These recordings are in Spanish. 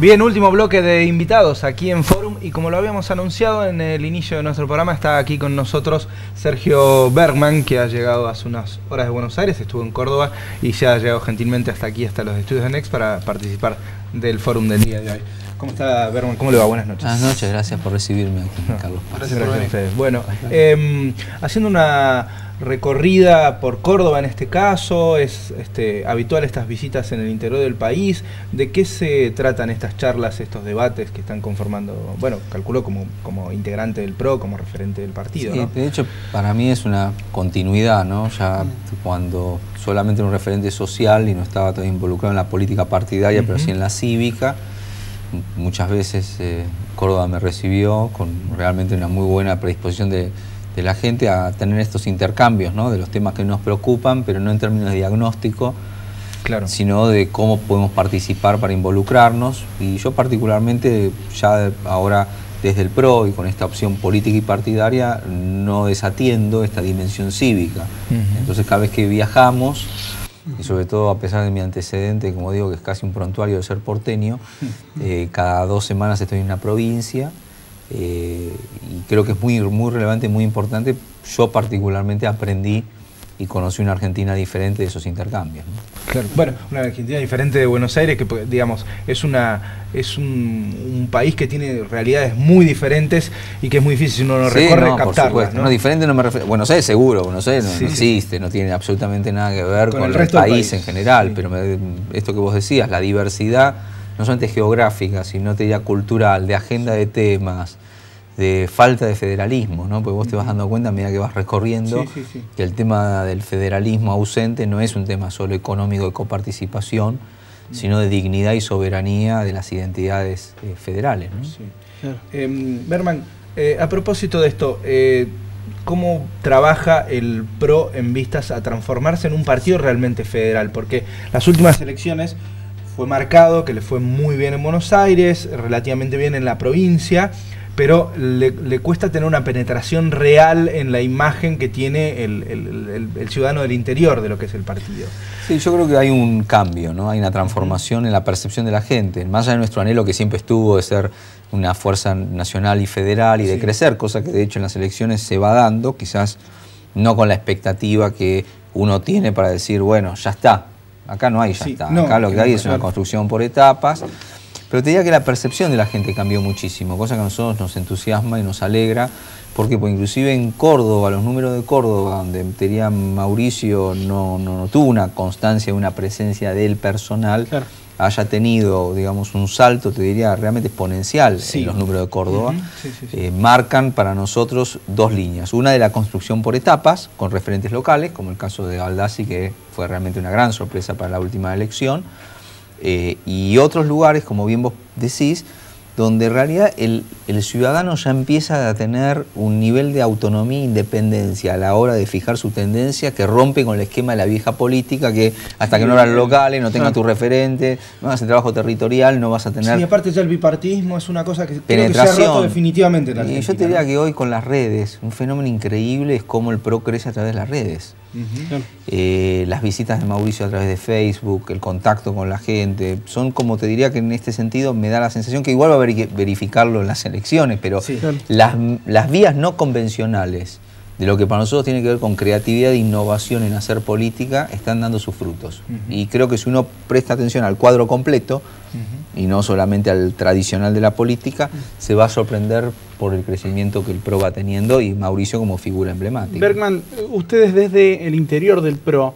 Bien, último bloque de invitados aquí en Forum, y como lo habíamos anunciado en el inicio de nuestro programa, está aquí con nosotros Sergio Bergman, que ha llegado hace unas horas de Buenos Aires, estuvo en Córdoba y se ha llegado gentilmente hasta aquí, hasta los estudios de Next, para participar del Forum del día de hoy. ¿Cómo está, Bergman? ¿Cómo le va? Buenas noches. Buenas noches, gracias por recibirme aquí, Carlos. Gracias a ustedes. Bueno, haciendo una recorrida por Córdoba en este caso, es habitual estas visitas en el interior del país. ¿De qué se tratan estas charlas, estos debates que están conformando? Bueno, calculo como integrante del PRO, como referente del partido, sí, ¿no? De hecho, para mí es una continuidad, ¿no? Ya cuando solamente era un referente social y no estaba todavía involucrado en la política partidaria, pero sí en la cívica. Muchas veces Córdoba me recibió con realmente una muy buena predisposición de la gente a tener estos intercambios, ¿no? De los temas que nos preocupan, pero no en términos de diagnóstico, claro, sino de cómo podemos participar para involucrarnos. Y yo particularmente ya ahora desde el PRO y con esta opción política y partidaria no desatiendo esta dimensión cívica. Entonces cada vez que viajamos, y sobre todo a pesar de mi antecedente, como digo, que es casi un prontuario de ser porteño, cada 2 semanas estoy en una provincia, y creo que es muy relevante, muy importante. Yo particularmente aprendí y conocí una Argentina diferente de esos intercambios, ¿no? Claro. Bueno, una Argentina diferente de Buenos Aires, que digamos es un país que tiene realidades muy diferentes y que es muy difícil si uno no recorre captarlas, ¿no? No, diferente no me refiero. Buenos Aires seguro, Buenos Aires no existe, no tiene absolutamente nada que ver con el país en general, pero esto que vos decías, la diversidad, no solamente geográfica, sino te diría cultural, de agenda de temas, de falta de federalismo, ¿no? Porque vos te vas dando cuenta a medida que vas recorriendo que el tema del federalismo ausente no es un tema solo económico de coparticipación, sino de dignidad y soberanía de las identidades federales, ¿no? Sí. Claro. Bergman, a propósito de esto, ¿cómo trabaja el PRO en vistas a transformarse en un partido realmente federal? Porque las últimas elecciones fue marcado que le fue muy bien en Buenos Aires, relativamente bien en la provincia, pero le cuesta tener una penetración real en la imagen que tiene el ciudadano del interior de lo que es el partido. Sí, yo creo que hay un cambio, ¿no? Hay una transformación en la percepción de la gente, más allá de nuestro anhelo que siempre estuvo de ser una fuerza nacional y federal y de crecer, cosa que de hecho en las elecciones se va dando, quizás no con la expectativa que uno tiene para decir, bueno, ya está. Acá no hay ya está, acá lo que hay es una construcción por etapas. Pero te diría que la percepción de la gente cambió muchísimo, cosa que a nosotros nos entusiasma y nos alegra, porque pues, inclusive en Córdoba, los números de Córdoba, donde te diría Mauricio no tuvo una constancia, una presencia del personal, haya tenido, digamos, un salto, te diría, realmente exponencial en los números de Córdoba, marcan para nosotros 2 líneas. Una de la construcción por etapas, con referentes locales, como el caso de Baldassi, que fue realmente una gran sorpresa para la última elección, y otros lugares, como bien vos decís, donde en realidad el ciudadano ya empieza a tener un nivel de autonomía e independencia a la hora de fijar su tendencia, que rompe con el esquema de la vieja política, que hasta que no hagas locales, no tengas tu referente, no hagas el trabajo territorial, no vas a tener... Sí, aparte ya el bipartidismo es una cosa que creo que se ha roto definitivamente en la Argentina. Y yo te diría que hoy con las redes, un fenómeno increíble es cómo el PRO crece a través de las redes. Las visitas de Mauricio a través de Facebook, el contacto con la gente, son como te diría que en este sentido me da la sensación que igual va a haber que verificarlo en las elecciones, pero las vías no convencionales de lo que para nosotros tiene que ver con creatividad e innovación en hacer política están dando sus frutos. Y creo que si uno presta atención al cuadro completo y no solamente al tradicional de la política, se va a sorprender por el crecimiento que el PRO va teniendo y Mauricio como figura emblemática. Bergman, ustedes desde el interior del PRO,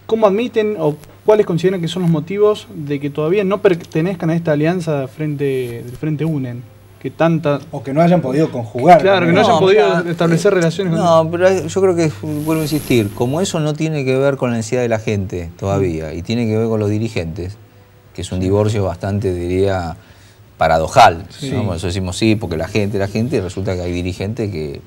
¿cómo admiten o cuáles consideran que son los motivos de que todavía no pertenezcan a esta alianza del Frente UNEN? Que tanta... O que no hayan podido conjugar. Claro, que no hayan podido establecer relaciones con... No, pero yo creo que, vuelvo a insistir, como eso no tiene que ver con la necesidad de la gente todavía, y tiene que ver con los dirigentes, que es un divorcio bastante, diría, paradojal. ¿No? Por eso decimos sí, porque la gente, y resulta que hay dirigentes que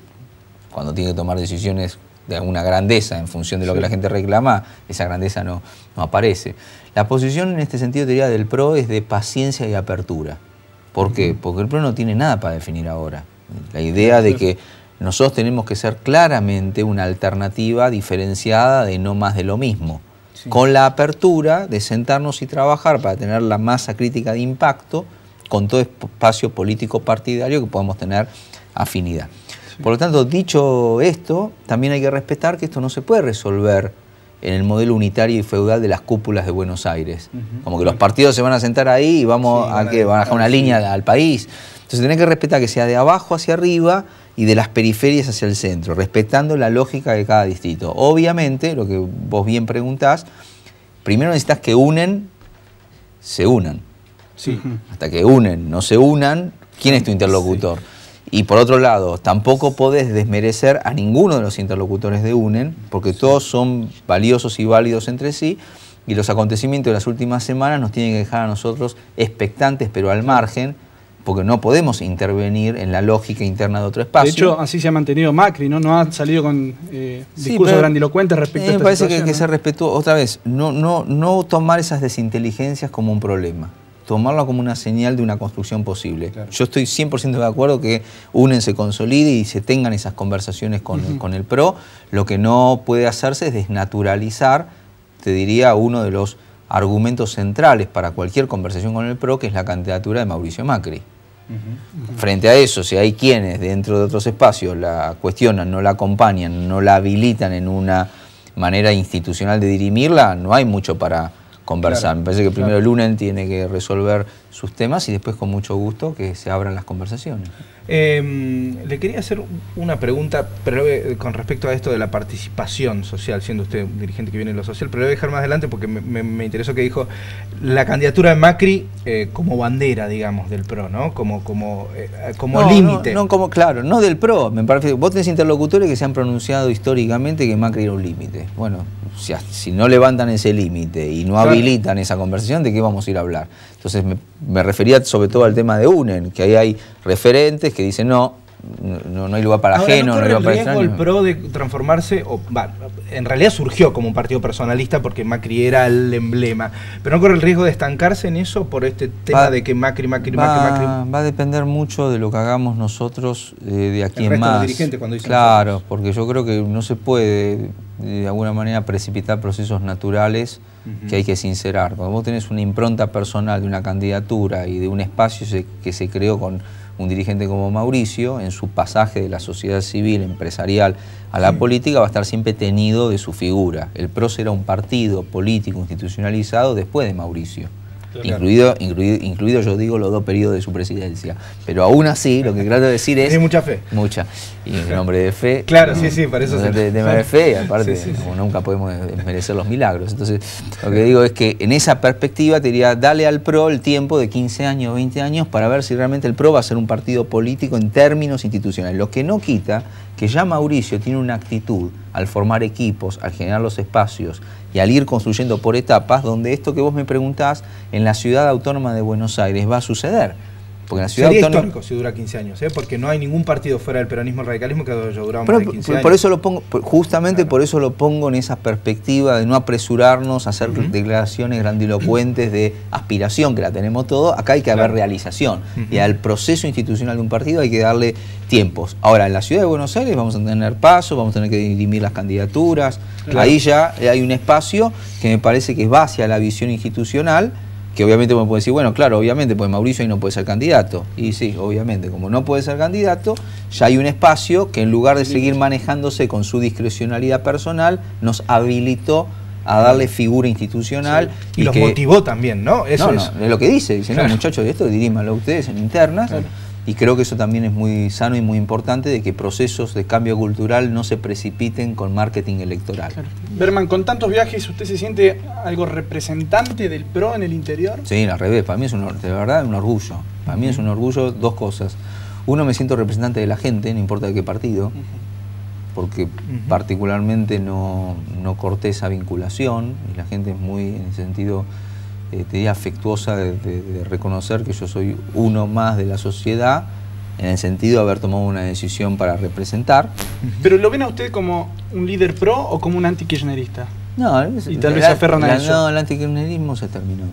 cuando tienen que tomar decisiones de alguna grandeza en función de lo que la gente reclama, esa grandeza no aparece. La posición en este sentido, te diría, del PRO es de paciencia y apertura. ¿Por qué? Porque el PRO no tiene nada para definir ahora. La idea de que nosotros tenemos que ser claramente una alternativa diferenciada de no más de lo mismo. con la apertura de sentarnos y trabajar para tener la masa crítica de impacto con todo espacio político partidario que podamos tener afinidad. Por lo tanto, dicho esto, también hay que respetar que esto no se puede resolver en el modelo unitario y feudal de las cúpulas de Buenos Aires. Como que los partidos se van a sentar ahí y vamos a bajar una línea al país. Entonces tenés que respetar que sea de abajo hacia arriba y de las periferias hacia el centro, respetando la lógica de cada distrito. Obviamente, lo que vos bien preguntás, primero necesitas que se unan. Sí. Hasta que no se unan, ¿quién es tu interlocutor? Sí. Y por otro lado, tampoco podés desmerecer a ninguno de los interlocutores de UNEN, porque todos son valiosos y válidos entre sí, y los acontecimientos de las últimas semanas nos tienen que dejar a nosotros expectantes, pero al margen, porque no podemos intervenir en la lógica interna de otro espacio. De hecho, así se ha mantenido Macri, ¿no? No ha salido con discursos grandilocuentes respecto a esta me parece situación, que se respetó, otra vez, no tomar esas desinteligencias como un problema. Tomarlo como una señal de una construcción posible. Claro. Yo estoy 100% de acuerdo que UNEN se consolide y se tengan esas conversaciones con el PRO. Lo que no puede hacerse es desnaturalizar, te diría, uno de los argumentos centrales para cualquier conversación con el PRO, que es la candidatura de Mauricio Macri. Frente a eso, si hay quienes dentro de otros espacios la cuestionan, no la acompañan, no la habilitan en una manera institucional de dirimirla, no hay mucho para conversar. Claro, me parece que primero el UNEN tiene que resolver sus temas y después con mucho gusto que se abran las conversaciones. Le quería hacer una pregunta pero con respecto a esto de la participación social, siendo usted un dirigente que viene de lo social, pero lo voy a dejar más adelante porque me interesó que dijo la candidatura de Macri como bandera, digamos, del PRO, ¿no? Como límite. Claro, no del PRO. Me parece, vos tenés interlocutores que se han pronunciado históricamente que Macri era un límite. Bueno, si no levantan ese límite y no habilitan esa conversación, ¿de qué vamos a ir a hablar? Entonces me refería sobre todo al tema de UNEN, que ahí hay referentes que dicen no hay lugar para ajeno, no hay lugar para extraño. ¿El PRO de transformarse, en realidad surgió como un partido personalista porque Macri era el emblema, pero no corre el riesgo de estancarse en eso por este tema de que Macri? Va a depender mucho de lo que hagamos nosotros de aquí en más. El dirigente cuando dicen claro, nosotros. Porque yo creo que no se puede de alguna manera precipitar procesos naturales que hay que sincerar. Cuando vos tenés una impronta personal de una candidatura y de un espacio que se creó con un dirigente como Mauricio, en su pasaje de la sociedad civil, empresarial a la política, va a estar siempre tenido de su figura. El PRO será un partido político institucionalizado después de Mauricio. Claro. Incluido, yo digo, los 2 periodos de su presidencia. Pero aún así, lo que trato de decir es... Tiene mucha fe. Mucha. Y en nombre de fe... Claro, sí, para eso se... tema de fe, y aparte, nunca podemos desmerecer los milagros. Entonces, lo que digo es que en esa perspectiva te diría, dale al PRO el tiempo de 15 años, 20 años, para ver si realmente el PRO va a ser un partido político en términos institucionales. Lo que no quita que ya Mauricio tiene una actitud al formar equipos, al generar los espacios y al ir construyendo por etapas, donde esto que vos me preguntás en la ciudad autónoma de Buenos Aires va a suceder. Porque en la ciudad sería autónoma... histórico si dura 15 años, porque no hay ningún partido fuera del peronismo y radicalismo que haya durado más de 15 años. Por eso lo pongo, justamente por eso lo pongo en esa perspectiva de no apresurarnos a hacer declaraciones grandilocuentes de aspiración, que la tenemos todo. Acá hay que haber realización. Y al proceso institucional de un partido hay que darle tiempos. Ahora, en la ciudad de Buenos Aires vamos a tener paso, vamos a tener que dirimir las candidaturas. Ahí ya hay un espacio que me parece que va hacia la visión institucional, que obviamente uno puede decir, bueno, claro, obviamente, pues Mauricio ahí no puede ser candidato. Y sí, obviamente, como no puede ser candidato, ya hay un espacio que en lugar de seguir manejándose con su discrecionalidad personal, nos habilitó a darle figura institucional. Y los motivó también, ¿no? Eso es lo que dice, no, muchachos, esto dirímanlo ustedes en internas. Y creo que eso también es muy sano y muy importante, de que procesos de cambio cultural no se precipiten con marketing electoral. Berman, con tantos viajes, ¿usted se siente algo representante del PRO en el interior? Sí, al revés, para mí es de verdad un orgullo. Para mí es un orgullo 2 cosas. Uno, me siento representante de la gente, no importa de qué partido, porque particularmente no corté esa vinculación, y la gente es muy, en ese sentido, te diría, afectuosa de reconocer que yo soy uno más de la sociedad, en el sentido de haber tomado una decisión para representar. ¿Pero lo ven a usted como un líder pro o como un anti-kirchnerista? No, y tal vez se aferran a eso. No, el anti-kirchnerismo se terminó.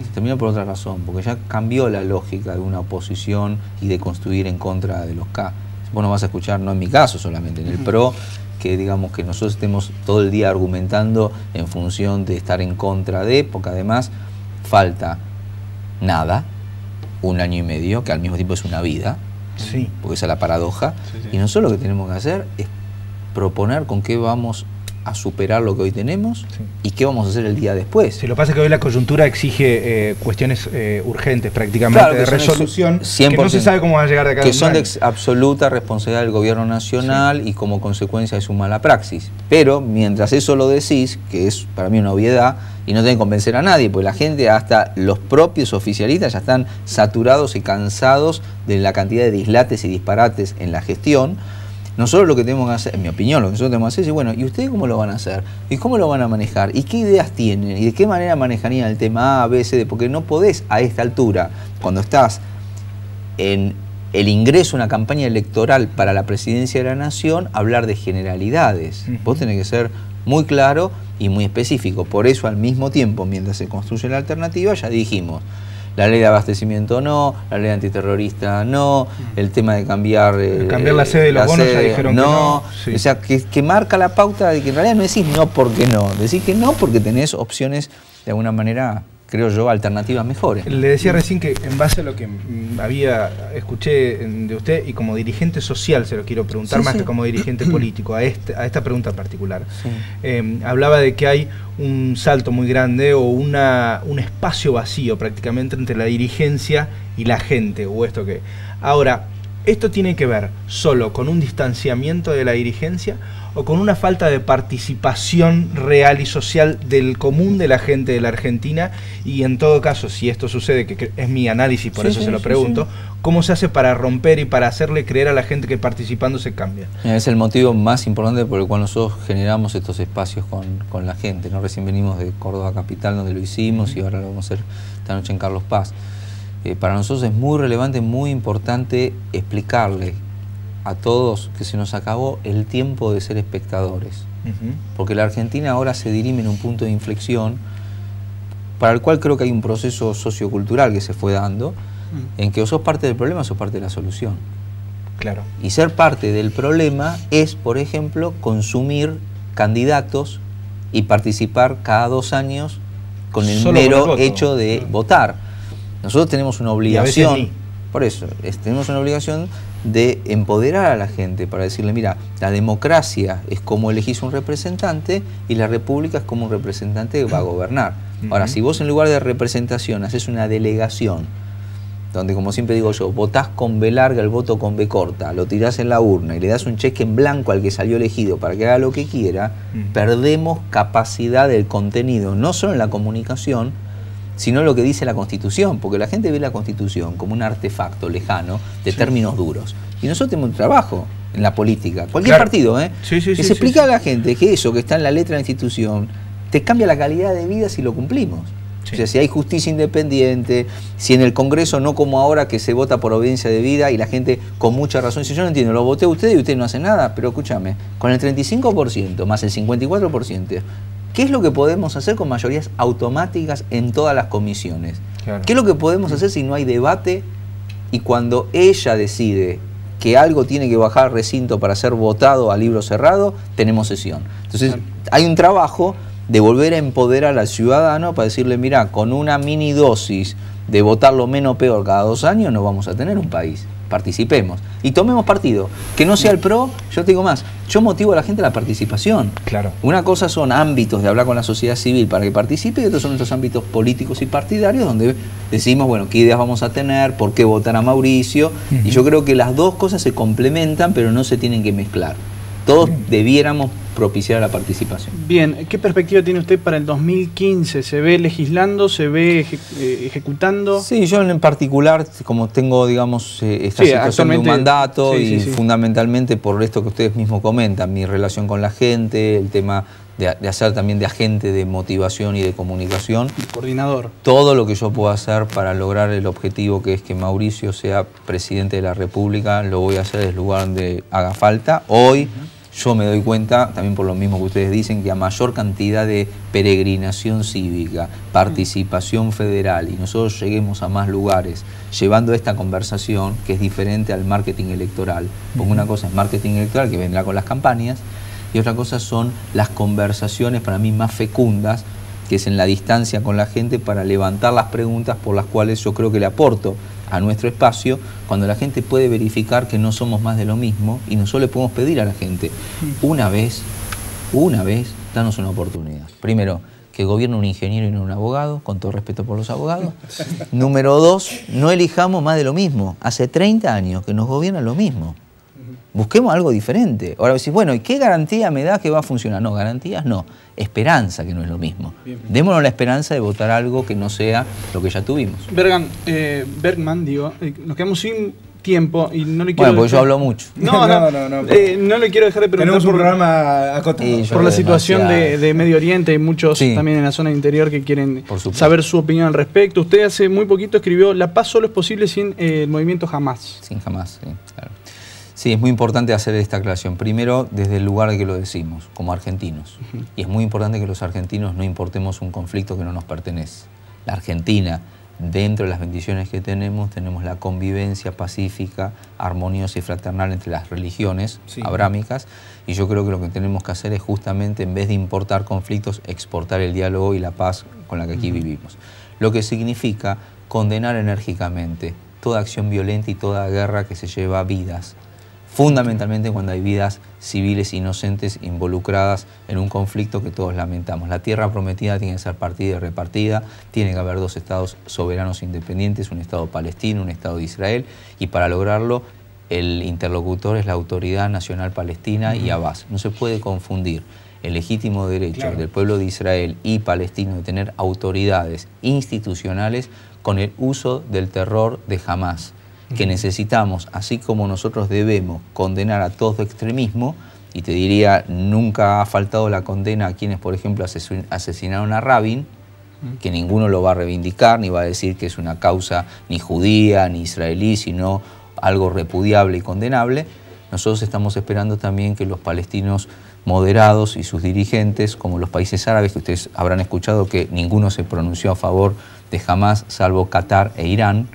Se terminó por otra razón, porque ya cambió la lógica de una oposición y de construir en contra de los K. Vos no vas a escuchar, no en mi caso solamente, en el PRO, que digamos que nosotros estemos todo el día argumentando en función de estar en contra de, porque además falta nada, 1 año y medio, que al mismo tiempo es una vida, Sí. porque esa es la paradoja, y nosotros lo que tenemos que hacer es proponer con qué vamos a superar lo que hoy tenemos y qué vamos a hacer el día después. Sí, lo que pasa es que hoy la coyuntura exige cuestiones urgentes prácticamente, Claro, de resolución, 100%, que no se sabe cómo va a llegar de acá a que un son de año. absoluta responsabilidad del gobierno nacional y como consecuencia de su mala praxis. Pero mientras eso lo decís, que es para mí una obviedad, y no tienen que convencer a nadie, porque la gente, hasta los propios oficialistas, ya están saturados y cansados de la cantidad de dislates y disparates en la gestión. Nosotros lo que tenemos que hacer, en mi opinión, lo que nosotros tenemos que hacer es, bueno, ¿y ustedes cómo lo van a hacer? ¿Y cómo lo van a manejar? ¿Y qué ideas tienen? ¿Y de qué manera manejarían el tema A, B, C, D? Porque no podés a esta altura, cuando estás en el ingreso a una campaña electoral para la presidencia de la Nación, hablar de generalidades. Vos tenés que ser muy claro y muy específico. Por eso, al mismo tiempo, mientras se construye la alternativa, ya dijimos, la ley de abastecimiento no, la ley antiterrorista no, el tema de cambiar la sede de los bonos ya dijeron que no. Sí. O sea, que marca la pauta de que en realidad no decís no porque no, decís que no porque tenés opciones de alguna manera, creo yo, alternativas mejores. Le decía recién que en base a lo que escuché de usted y como dirigente social, se lo quiero preguntar más que como dirigente político, a esta pregunta en particular. Sí. Hablaba de que hay un salto muy grande o un espacio vacío prácticamente entre la dirigencia y la gente, o esto que... Ahora, ¿esto tiene que ver solo con un distanciamiento de la dirigencia o con una falta de participación real y social del común de la gente de la Argentina? Y en todo caso, si esto sucede, que es mi análisis, por eso se lo pregunto, ¿cómo se hace para romper y para hacerle creer a la gente que participando se cambia? Es el motivo más importante por el cual nosotros generamos estos espacios con la gente, ¿no? Recién venimos de Córdoba Capital, donde lo hicimos, y ahora lo vamos a hacer esta noche en Carlos Paz. Para nosotros es muy relevante, muy importante explicarle a todos que se nos acabó el tiempo de ser espectadores. Porque la Argentina ahora se dirime en un punto de inflexión para el cual creo que hay un proceso sociocultural que se fue dando, en que o sos parte del problema o sos parte de la solución. Claro. Y ser parte del problema es, por ejemplo, consumir candidatos y participar cada 2 años con el mero hecho de votar. Nosotros tenemos una obligación, por eso, tenemos una obligación de empoderar a la gente para decirle, mira, la democracia es como elegís un representante y la república es como un representante que va a gobernar. Ahora, si vos en lugar de representación haces una delegación, donde, como siempre digo yo, votás con B larga, el voto con B corta, lo tirás en la urna y le das un cheque en blanco al que salió elegido para que haga lo que quiera, perdemos capacidad del contenido, no solo en la comunicación, sino lo que dice la Constitución, porque la gente ve la Constitución como un artefacto lejano de términos duros. Y nosotros tenemos un trabajo en la política, cualquier partido, que se explica a la gente que eso que está en la letra de la Constitución te cambia la calidad de vida si lo cumplimos. O sea, si hay justicia independiente, si en el Congreso no como ahora que se vota por obediencia de vida y la gente con mucha razón dice, yo no entiendo, lo voté a usted y usted no hace nada, pero escúchame, con el 35% más el 54%, ¿qué es lo que podemos hacer con mayorías automáticas en todas las comisiones? Claro. ¿Qué es lo que podemos hacer si no hay debate y cuando ella decide que algo tiene que bajar al recinto para ser votado a libro cerrado, tenemos sesión? Entonces, hay un trabajo de volver a empoderar al ciudadano para decirle, mira, con una mini dosis de votar lo menos peor cada 2 años no vamos a tener un país. Participemos y tomemos partido, que no sea el PRO. Yo te digo más, yo motivo a la gente a la participación. Claro. Una cosa son ámbitos de hablar con la sociedad civil para que participe y otros son nuestros ámbitos políticos y partidarios donde decimos, bueno, qué ideas vamos a tener, por qué votar a Mauricio. Y yo creo que las dos cosas se complementan, pero no se tienen que mezclar. Todos debiéramos propiciar la participación. Bien, ¿qué perspectiva tiene usted para el 2015? ¿Se ve legislando? ¿Se ve ejecutando? Sí, yo en particular, como tengo, digamos, esta situación de un mandato fundamentalmente por esto que ustedes mismos comentan, mi relación con la gente, el tema de hacer también de agente de motivación y de comunicación. Coordinador. Todo lo que yo pueda hacer para lograr el objetivo que es que Mauricio sea presidente de la República, lo voy a hacer desde el lugar donde haga falta. Hoy yo me doy cuenta, también por lo mismo que ustedes dicen, que a mayor cantidad de peregrinación cívica, participación federal, y nosotros lleguemos a más lugares llevando esta conversación, que es diferente al marketing electoral, porque una cosa es marketing electoral que vendrá con las campañas, y otra cosa son las conversaciones para mí más fecundas, que es en la distancia con la gente para levantar las preguntas por las cuales yo creo que le aporto a nuestro espacio, cuando la gente puede verificar que no somos más de lo mismo y nosotros le podemos pedir a la gente, una vez, danos una oportunidad. Primero, que gobierne un ingeniero y no un abogado, con todo respeto por los abogados. Número 2, no elijamos más de lo mismo. Hace 30 años que nos gobierna lo mismo. Busquemos algo diferente. Ahora decís, bueno, ¿y qué garantía me da que va a funcionar? No, garantías no. Esperanza, que no es lo mismo. Démonos la esperanza de votar algo que no sea lo que ya tuvimos. Bergman, nos quedamos sin tiempo y no le quiero... Bueno, porque yo hablo mucho. No le quiero dejar de preguntar. Tenemos un programa acotado. Por la situación de Medio Oriente, hay muchos también en la zona interior que quieren saber su opinión al respecto. Usted hace muy poquito escribió: la paz solo es posible sin el movimiento Hamás. Sin Hamás, sí, claro. Sí, es muy importante hacer esta aclaración. Primero, desde el lugar de que lo decimos, como argentinos. Y es muy importante que los argentinos no importemos un conflicto que no nos pertenece. La Argentina, dentro de las bendiciones que tenemos la convivencia pacífica, armoniosa y fraternal entre las religiones abrámicas. Y yo creo que lo que tenemos que hacer es justamente, en vez de importar conflictos, exportar el diálogo y la paz con la que aquí vivimos. Lo que significa condenar enérgicamente toda acción violenta y toda guerra que se lleva vidas. Fundamentalmente cuando hay vidas civiles inocentes involucradas en un conflicto que todos lamentamos. La tierra prometida tiene que ser partida y repartida, tiene que haber 2 estados soberanos independientes, un estado palestino, un estado de Israel, y para lograrlo el interlocutor es la Autoridad Nacional Palestina y Abbas. No se puede confundir el legítimo derecho del pueblo de Israel y palestino de tener autoridades institucionales con el uso del terror de Hamás, que necesitamos, así como nosotros debemos condenar a todo extremismo, y te diría, nunca ha faltado la condena a quienes, por ejemplo, asesinaron a Rabin, que ninguno lo va a reivindicar, ni va a decir que es una causa ni judía, ni israelí, sino algo repudiable y condenable. Nosotros estamos esperando también que los palestinos moderados y sus dirigentes, como los países árabes, que ustedes habrán escuchado que ninguno se pronunció a favor de Hamás, salvo Qatar e Irán.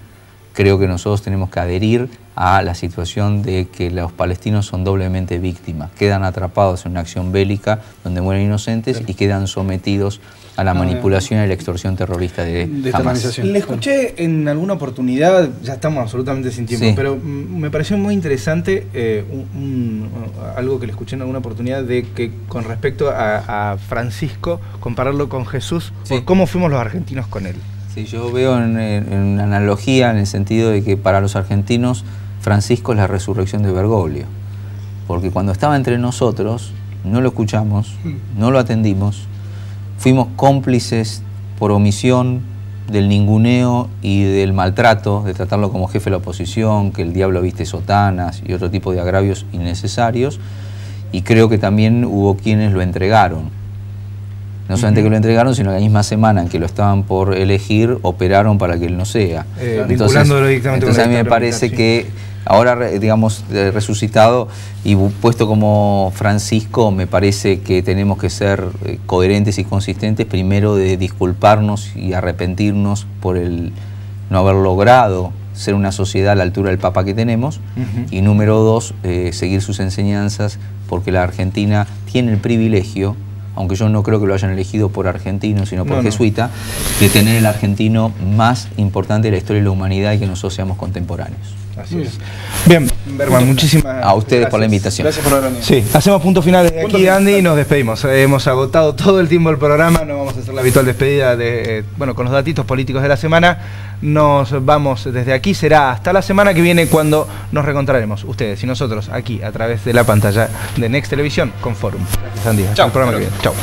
Creo que nosotros tenemos que adherir a la situación de que los palestinos son doblemente víctimas. Quedan atrapados en una acción bélica donde mueren inocentes y quedan sometidos a la manipulación y la extorsión terrorista de Hamás. Le escuché en alguna oportunidad, ya estamos absolutamente sin tiempo, pero me pareció muy interesante algo que le escuché en alguna oportunidad, de que con respecto a Francisco, compararlo con Jesús, por cómo fuimos los argentinos con él. Sí, yo veo en una analogía en el sentido de que para los argentinos Francisco es la resurrección de Bergoglio, porque cuando estaba entre nosotros no lo escuchamos, no lo atendimos, fuimos cómplices por omisión del ninguneo y del maltrato, de tratarlo como jefe de la oposición, que el diablo viste sotanas y otro tipo de agravios innecesarios, y creo que también hubo quienes lo entregaron. No solamente que lo entregaron, sino que la misma semana en que lo estaban por elegir, operaron para que él no sea. Entonces a mí me parece que ahora, digamos, resucitado y puesto como Francisco, me parece que tenemos que ser coherentes y consistentes, primero de disculparnos y arrepentirnos por el no haber logrado ser una sociedad a la altura del Papa que tenemos, y número 2, seguir sus enseñanzas, porque la Argentina tiene el privilegio, aunque yo no creo que lo hayan elegido por argentino, sino por jesuita, de tener el argentino más importante de la historia de la humanidad y que nosotros seamos contemporáneos. Así es. Bien, Bergman, muchísimas a ustedes por la invitación. Gracias por haber venido. Sí, hacemos punto final desde aquí, Andy, y nos despedimos. Hemos agotado todo el tiempo del programa, no vamos a hacer la habitual despedida con los datitos políticos de la semana. Nos vamos desde aquí, será hasta la semana que viene cuando nos reencontraremos, ustedes y nosotros, aquí a través de la pantalla de Next Televisión con Forum. Gracias, Andy. Chao. Hasta el programa que viene. Chao.